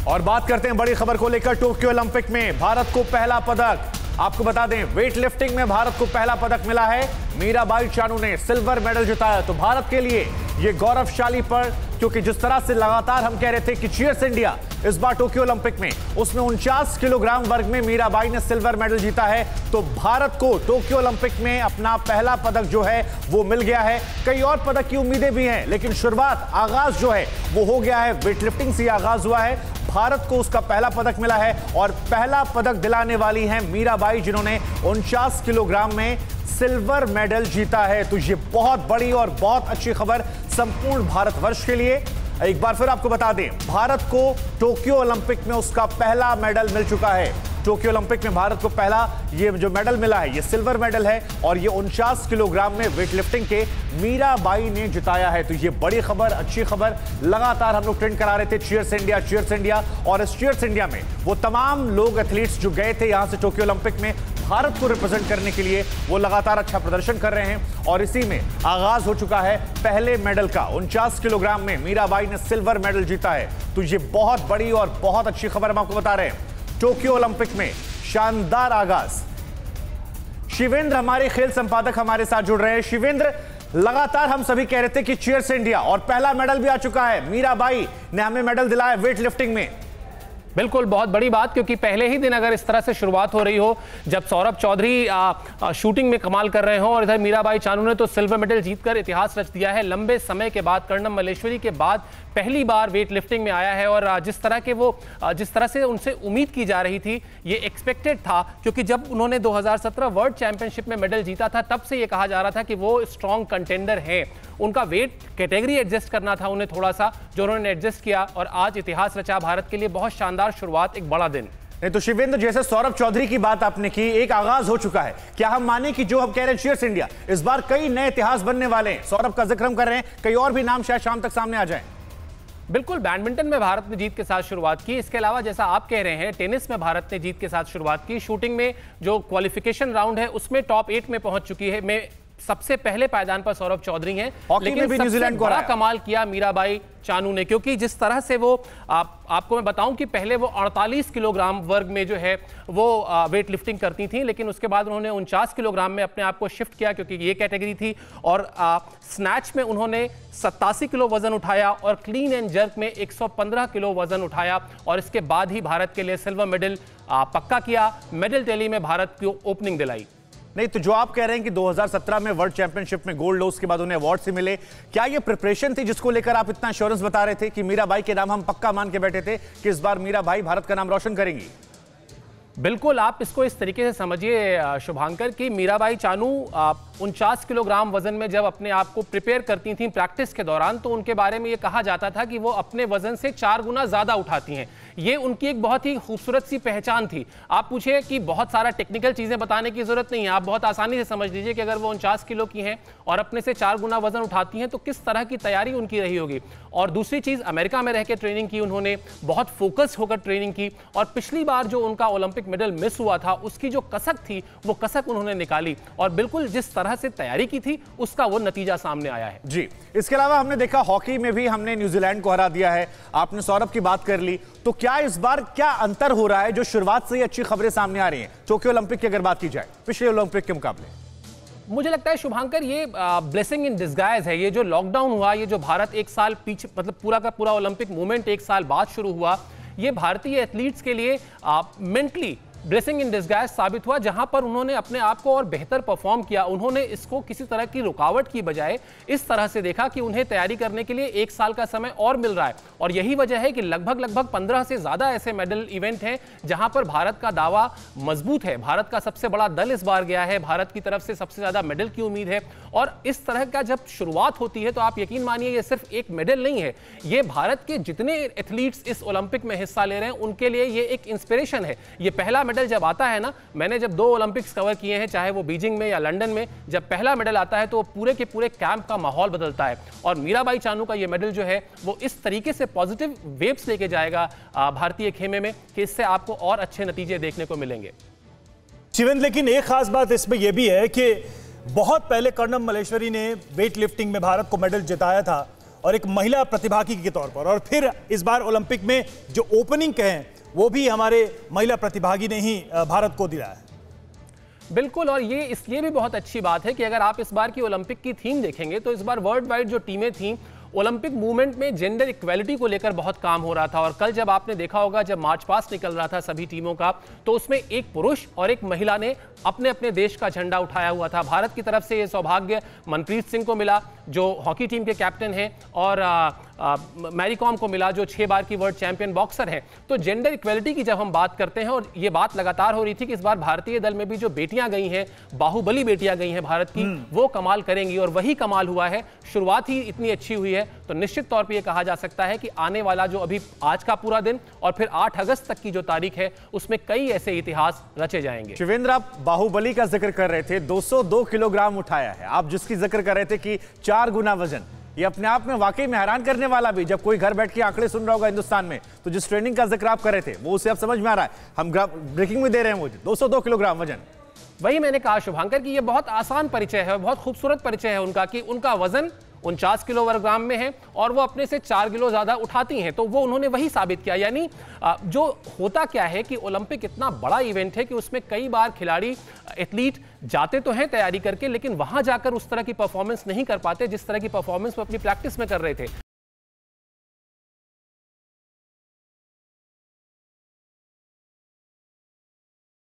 और बात करते हैं बड़ी खबर को लेकर। टोक्यो ओलंपिक में भारत को पहला पदक। आपको बता दें, वेट लिफ्टिंग में भारत को पहला पदक मिला है। मीराबाई चानू ने सिल्वर मेडल जिताया। तो भारत के लिए ये गौरवशाली पल, क्योंकि जिस तरह से लगातार हम कह रहे थे कि चीयर्स इंडिया इस बार टोक्यो ओलंपिक में, उसमें 49 किलोग्राम वर्ग में मीराबाई ने सिल्वर मेडल जीता है। तो भारत को टोक्यो ओलंपिक में अपना पहला पदक जो है वो मिल गया है। कई और पदक की उम्मीदें भी हैं, लेकिन शुरुआत, आगाज जो है वो हो गया है। वेट लिफ्टिंग से आगाज हुआ है। भारत को उसका पहला पदक मिला है और पहला पदक दिलाने वाली हैं मीराबाई, जिन्होंने 49 किलोग्राम में सिल्वर मेडल जीता है। तो ये बहुत बड़ी और बहुत अच्छी खबर संपूर्ण भारतवर्ष के लिए। एक बार फिर आपको बता दें, भारत को टोक्यो ओलंपिक में उसका पहला मेडल मिल चुका है। टोक्यो ओलंपिक में भारत को पहला ये जो मेडल मिला है, ये सिल्वर मेडल है और ये 49 किलोग्राम में वेट लिफ्टिंग के मीराबाई ने जिताया है। तो ये बड़ी खबर, अच्छी खबर। लगातार हम लोग ट्रेंड करा रहे थे चीयर्स इंडिया, चीयर्स इंडिया, और इस चीयर्स इंडिया में वो तमाम लोग, एथलीट्स जो गए थे यहां से टोक्यो ओलंपिक में भारत को रिप्रेजेंट करने के लिए, वो लगातार अच्छा प्रदर्शन कर रहे हैं। और इसी में आगाज हो चुका है पहले मेडल का। 49 किलोग्राम में मीराबाई ने सिल्वर मेडल जीता है। तो ये बहुत बड़ी और बहुत अच्छी खबर हम आपको बता रहे हैं। टोक्यो ओलंपिक में शानदार आगाज। शिवेंद्र हमारे खेल संपादक हमारे साथ जुड़ रहे हैं। शिवेंद्र, लगातार हम सभी कह रहे थे कि चीयर्स इंडिया, और पहला मेडल भी आ चुका है। मीराबाई ने हमें मेडल दिलाया वेट लिफ्टिंग में। बिल्कुल, बहुत बड़ी बात, क्योंकि पहले ही दिन अगर इस तरह से शुरुआत हो रही हो, जब सौरभ चौधरी शूटिंग में कमाल कर रहे हो और इधर मीराबाई चानू ने तो सिल्वर मेडल जीतकर इतिहास रच दिया है। लंबे समय के बाद, कर्णम मल्लेश्वरी के बाद पहली बार वेट लिफ्टिंग में आया है। और जिस तरह से उनसे उम्मीद की जा रही थी, ये एक्सपेक्टेड था, क्योंकि जब उन्होंने 2017 वर्ल्ड चैंपियनशिप में मेडल जीता था, तब से ये कहा जा रहा था कि वो स्ट्रॉन्ग कंटेंडर है। उनका वेट कैटेगरी एडजस्ट करना था उन्हें थोड़ा सा, जो उन्होंने एडजस्ट किया और आज इतिहास रचा भारत के लिए। बहुत शानदार शुरुआत, एक बड़ा दिन। नहीं तो शिवेंद्र, जैसे सौरभ चौधरी की बात आपने की, एक आगाज हो चुका है। क्या हम माने कि जो हम कह रहे हैं चीयर्स इंडिया, इस बार कई नए इतिहास बनने वाले हैं? सौरभ का जिक्र हम कर रहे हैं, कई और भी नाम शायद शाम तक सामने आ जाएं। बिल्कुल, बैडमिंटन में भारत ने जीत के साथ शुरुआत की। इसके अलावा जैसा आप कह रहे हैं, टेनिस में भारत ने जीत के साथ शुरुआत की। शूटिंग में जो क्वालिफिकेशन राउंड है उसमें टॉप 8 में पहुंच चुकी है। मैं सबसे पहले पायदान पर सौरभ चौधरी हैं, लेकिन भी न्यूजीलैंड को बड़ा कमाल किया मीराबाई चानू ने, क्योंकि जिस तरह से वो आपको मैं बताऊं कि पहले वो 48 किलोग्राम वर्ग में जो है वो वेट लिफ्टिंग करती थी, लेकिन उसके बाद उन्होंने 49 किलोग्राम में अपने आप को शिफ्ट किया, क्योंकि ये कैटेगरी थी। और स्नैच में उन्होंने 87 किलो वजन उठाया और क्लीन एंड जर्क में 115 किलो वजन उठाया, और इसके बाद ही भारत के लिए सिल्वर मेडल पक्का किया। मेडल टैली में भारत को ओपनिंग दिलाई। नहीं तो जो आप कह रहे हैं कि 2017 में वर्ल्ड चैंपियनशिप में गोल्ड, उसके बाद उन्हें अवार्ड से मिले, क्या ये प्रिपरेशन थी जिसको लेकर आप इतना एश्योरेंस बता रहे थे कि मीराबाई के नाम हम पक्का मान के बैठे थे कि इस बार मीराबाई भारत का नाम रोशन करेंगी? बिल्कुल, आप इसको इस तरीके से समझिए शुभांकर, कि मीराबाई चानू 49 किलोग्राम वजन में जब अपने आप को प्रिपेयर करती थी प्रैक्टिस के दौरान, तो उनके बारे में ये कहा जाता था कि वो अपने वजन से 4 गुना ज्यादा उठाती हैं। ये उनकी एक बहुत ही खूबसूरत सी पहचान थी। आप पूछिए कि बहुत सारा टेक्निकल चीजें बताने की जरूरत नहीं है, आप बहुत आसानी से समझ लीजिए कि अगर वो 49 किलो की हैं और अपने से 4 गुना वजन उठाती हैं, तो किस तरह की तैयारी उनकी रही होगी। और दूसरी चीज, अमेरिका में रह के ट्रेनिंग की उन्होंने, बहुत फोकस होकर ट्रेनिंग की, और पिछली बार जो उनका ओलंपिक मेडल मिस हुआ था, उसकी जो कसक थी वो कसक उन्होंने निकाली, और बिल्कुल जिस तरह से तैयारी की थी उसका वो नतीजा सामने आया है। जी, इसके अलावा हमने देखा हॉकी में भी हमने न्यूजीलैंड को हरा दिया है। आपने सौरभ की बात कर ली, तो क्या इस बार क्या अंतर हो रहा है जो शुरुआत से ही अच्छी खबरें सामने आ रही हैं टोक्यो ओलंपिक की अगर बात की जाए पिछले ओलंपिक के मुकाबले? मुझे लगता है शुभांकर, ये ब्लेसिंग इन डिस्गाइज है। ये जो लॉकडाउन हुआ, ये जो भारत एक साल पीछे, मतलब पूरा का पूरा ओलंपिक मूवमेंट एक साल बाद शुरू हुआ, ये भारतीय एथलीट्स के लिए मेंटली ब्लेसिंग इन डिस्गाइज साबित हुआ, जहां पर उन्होंने अपने आप को और बेहतर परफॉर्म किया। उन्होंने इसको किसी तरह की रुकावट की बजाय इस तरह से देखा कि उन्हें तैयारी करने के लिए 1 साल का समय और मिल रहा है, और यही वजह है कि लगभग 15 से ज्यादा ऐसे मेडल इवेंट हैं जहां पर भारत का दावा मजबूत है। भारत का सबसे बड़ा दल इस बार गया है, भारत की तरफ से सबसे ज्यादा मेडल की उम्मीद है। और इस तरह का जब शुरुआत होती है तो आप यकीन मानिए, ये सिर्फ एक मेडल नहीं है, ये भारत के जितने एथलीट्स इस ओलंपिक में हिस्सा ले रहे हैं उनके लिए ये एक इंस्पिरेशन है। ये पहला मेडल जब आता है ना, मैंने जब 2 ओलंपिक्स कवर किए हैं, चाहे वो बीजिंग में या लंदन में, जब पहला मेडल आता है तो पूरे के पूरे कैंप का माहौल बदलता है। और मीराबाई चानू का ये मेडल जो है वो इस तरीके से पॉजिटिव वेव्स लेके जाएगा भारतीय खेमे में कि इससे आपको और अच्छे नतीजे देखने को मिलेंगे। शिवेंद्र, लेकिन एक खास बात इसमें यह भी है कि बहुत पहले कर्णम मल्लेश्वरी ने वेट लिफ्टिंग में भारत को मेडल जिताया था, और एक महिला प्रतिभागी के तौर पर, और फिर इस बार ओलंपिक में जो ओपनिंग कहें वो भी हमारे महिला प्रतिभागी ने ही भारत को दिया है। बिल्कुल, और ये इसलिए भी बहुत अच्छी बात है कि अगर आप इस बार की ओलंपिक की थीम देखेंगे तो इस बार वर्ल्ड वाइड जो टीमें थीं, ओलंपिक मूवमेंट में जेंडर इक्वालिटी को लेकर बहुत काम हो रहा था। और कल जब आपने देखा होगा, जब मार्च पास्ट निकल रहा था सभी टीमों का, तो उसमें एक पुरुष और एक महिला ने अपने अपने देश का झंडा उठाया हुआ था। भारत की तरफ से ये सौभाग्य मनप्रीत सिंह को मिला, जो हॉकी टीम के कैप्टन हैं, और मैरी कॉम को मिला, जो 6 बार की वर्ल्ड चैंपियन बॉक्सर हैं। तो जेंडर इक्वालिटी की जब हम बात करते हैं, और ये बात लगातार हो रही थी कि इस बार भारतीय दल में भी जो बेटियां गई हैं, बाहुबली बेटियां गई हैं भारत की, वो कमाल करेंगी, और वही कमाल हुआ है। शुरुआत ही इतनी अच्छी हुई है, तो निश्चित तौर पर यह कहा जा सकता है कि आने वाला जो अभी आज का पूरा दिन और फिर 8 अगस्त तक की जो तारीख है, उसमें कई ऐसे इतिहास रचे जाएंगे। शिवेंद्र, आप बाहुबली का जिक्र कर रहे थे, 202 किलोग्राम उठाया है। आप जिसकी जिक्र कर रहे थे कि 4 गुना वजन, ये अपने आप में वाकई में हैरान करने वाला भी। जब कोई घर बैठ के आंकड़े सुन रहा होगा हिंदुस्तान में, तो जिस ट्रेनिंग का जिक्र आप कर रहे थे वो उसे अब समझ में आ रहा है। हम ब्रेकिंग में दे रहे हैं मुझे 202 किलोग्राम वजन। वही मैंने कहा शुभांकर कि ये बहुत आसान परिचय है, बहुत खूबसूरत परिचय है उनका, कि उनका वजन 49 किलोग्राम में है और वो अपने से 4 किलो ज्यादा उठाती हैं। तो वो उन्होंने वही साबित किया। यानी जो होता क्या है कि ओलंपिक इतना बड़ा इवेंट है कि उसमें कई बार खिलाड़ी, एथलीट जाते तो हैं तैयारी करके, लेकिन वहां जाकर उस तरह की परफॉर्मेंस नहीं कर पाते जिस तरह की परफॉर्मेंस वो अपनी प्रैक्टिस में कर रहे थे।